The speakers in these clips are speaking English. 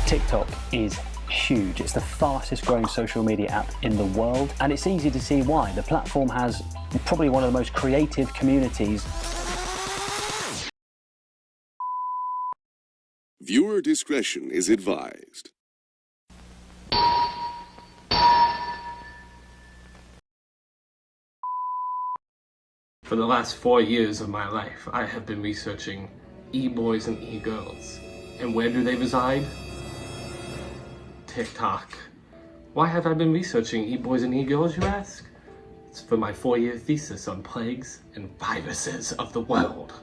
TikTok is huge. It's the fastest growing social media app in the world, and it's easy to see why. The platform has probably one of the most creative communities. Viewer discretion is advised. For the last 4 years of my life, I have been researching e-boys and e-girls. And where do they reside? TikTok. Why have I been researching e-boys and e-girls, you ask? It's for my 4-year thesis on plagues and viruses of the world.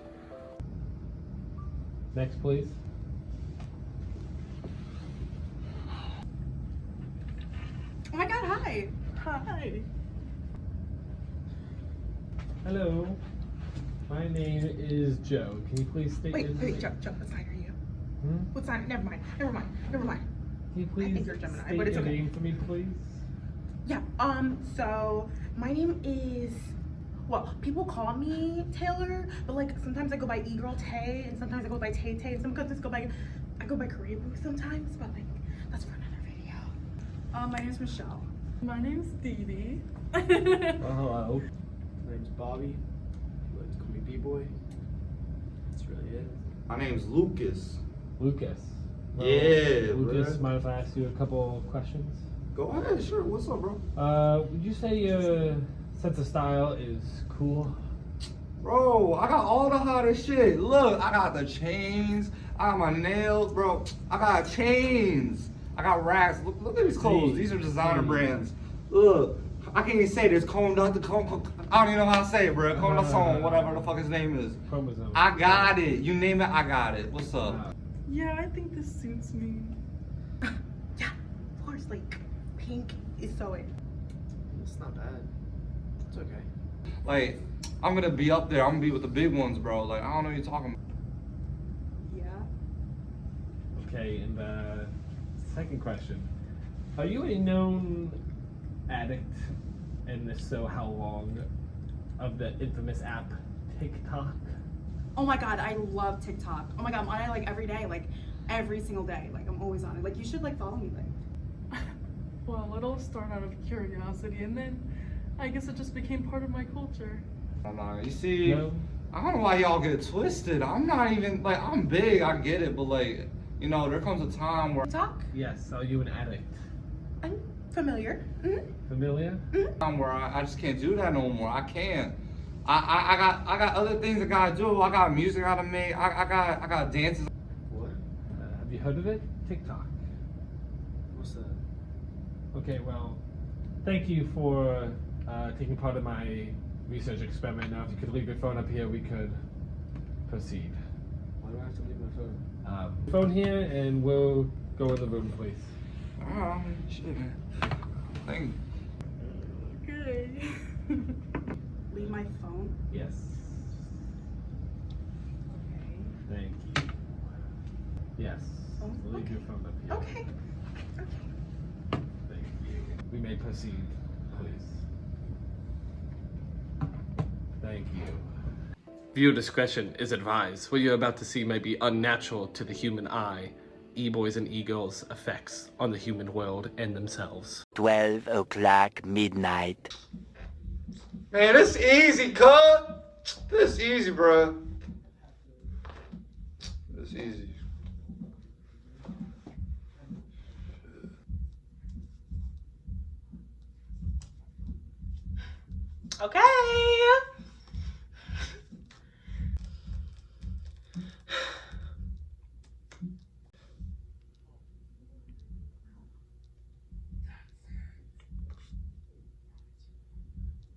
Next, please. Oh my god, hi! Hi! Hello. My name is Joe. Can you please state your name? Wait, Joe, what sign are you? What sign? Never mind. Can you please I think you're Gemini, state but it's your okay. name for me, please? Yeah, so my name is, well, people call me Taylor, but like sometimes I go by e-girl Tay, and sometimes I go by Taytay, and sometimes I go by Korea Boo sometimes, but like, that's for another video. My name's Michele. My name's DeeDee. Hello. My name's Bobbie. You like to call me B-boy. That's really it. My name's Lukas. Lucas. Well, Yeah, Lucas, bro. mind if I ask you a couple questions? Go ahead, sure. What's up, bro? Would you say your sense of style is cool? Bro, I got all the hottest shit. Look, I got the chains. I got my nails, bro. I got chains. I got racks. Look at these clothes. These are designer brands. Look, I can't even say this. I don't even know how to say it, bro. Whatever the fuck his name is. Chromosome. I got it. You name it, I got it. What's up? Yeah, I think this suits me. Yeah, of course, like, pink is so in. It's not bad. It's okay. Like, I'm gonna be up there. I'm gonna be with the big ones, bro. Like, I don't know what you're talking about. Yeah. Okay, and second question. Are you a known addict, and if so, how long, of the infamous app TikTok? Oh my god, I love TikTok. Oh my god, I'm on it like every day, like every single day. Like I'm always on it. Like you should like follow me, like. Well, it all started out of curiosity, and then I guess it just became part of my culture. You see, No. I don't know why y'all get it twisted. I'm not even, like, I'm big, I get it, but like, you know, there comes a time where TikTok? Yes, are you an addict? I'm familiar. Familiar? I just can't do that no more. I can't. I got other things I gotta do. I got music I gotta make. I got dances. What? Have you heard of it? TikTok. What's that? Okay, well, thank you for taking part in my research experiment. Now, if you could leave your phone up here, we could proceed. Why do I have to leave my phone? Phone here, and we'll go in the room, please. Oh, shit, man. Thank you. Okay. Leave my phone. Yes. Okay. Thank you. Yes. Oh, Leave okay. your phone up here. Okay. Okay. Thank you. We may proceed, please. Thank you. Viewer discretion is advised. What you're about to see may be unnatural to the human eye. E-boys and e-girls' effects on the human world and themselves. 12 o'clock midnight. Man, this easy, cuz. This easy, bro. This easy. Okay.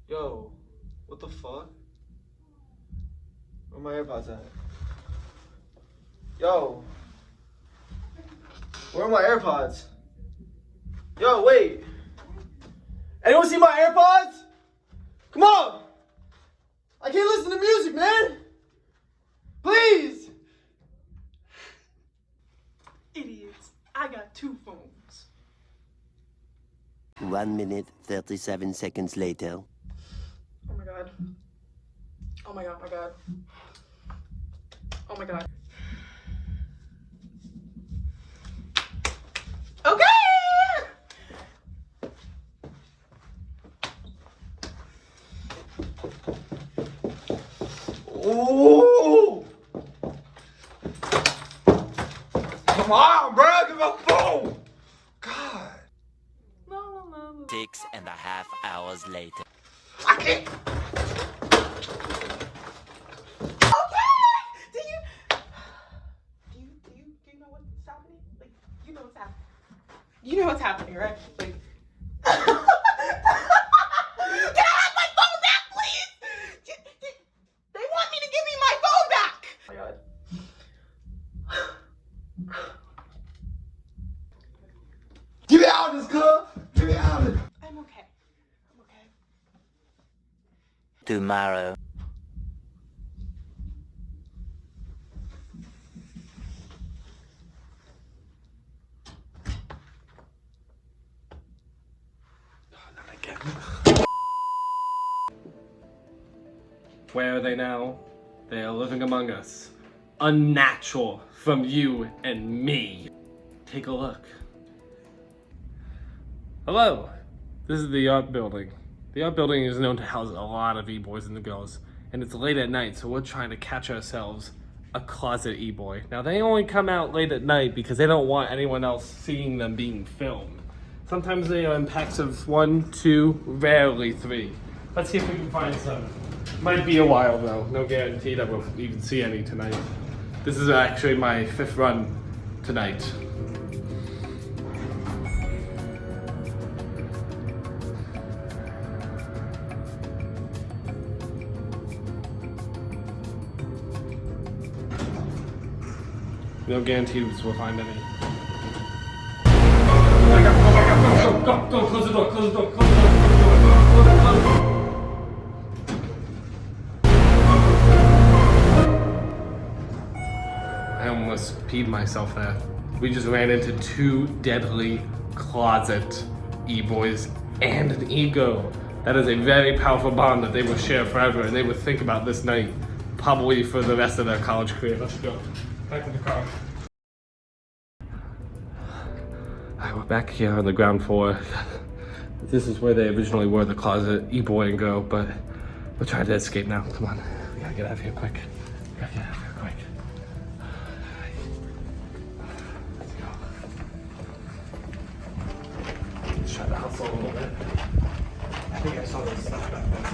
Yo, what the fuck? Where my AirPods at? Yo! Where are my AirPods? Yo, wait! Anyone see my AirPods? Come on! I can't listen to music, man! Please! Idiots. I got 2 phones. 1 minute, 37 seconds later. Oh my god. Oh my god, my god. Oh my god. Okay! Ooh! Come on, bro, give me a phone! God. 6.5 hours later. I can't. Do you know what's happening? Like, you know what's happening. You know what's happening, right? Like, can I have my phone back, please? They want me to give me my phone back. Oh my god. Get me out of this, cuz! Get me out of this! I'm okay. I'm okay. Tomorrow. Where are they now? They are living among us. Unnatural from you and me. Take a look. Hello, this is the art building. The art building is known to house a lot of e-boys and girls, and it's late at night, so we're trying to catch ourselves a closet e-boy. Now they only come out late at night because they don't want anyone else seeing them being filmed. Sometimes they are in packs of 1, 2, rarely 3. Let's see if we can find some. Might be a while though, no guarantee that we'll even see any tonight. This is actually my 5th run tonight. No guarantees we'll find any. Go, close the door, close the door, close the door, close the door, close the door. I almost peed myself there. We just ran into 2 deadly closet e-boys and an ego. That is a very powerful bond that they will share forever, and they will think about this night probably for the rest of their college career. Let's go. Back to the car. Alright, we're back here on the ground floor. This is where they originally were, the closet e-boy and girl, but we're trying to escape now. Come on. We gotta get out of here quick. We gotta get out of here quick. Let's go. Let's try to hustle a little bit. I think I saw this stuff back there.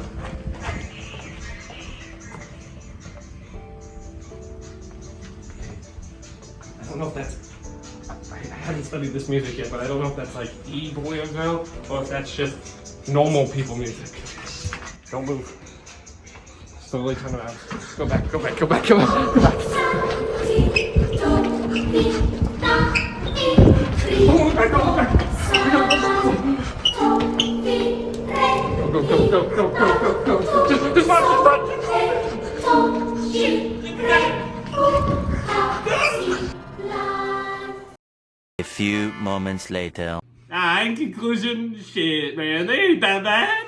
I don't know if that's... I haven't studied this music yet, but I don't know if that's like e-boy or girl, or if that's just normal people music. Don't move. Slowly turn around. Go back, go back, go back, go back, go back. Oh, back, go back. Go, go, go, go, go, go, go. Just run, just run. A few moments later. In conclusion, shit, man, they ain't that bad.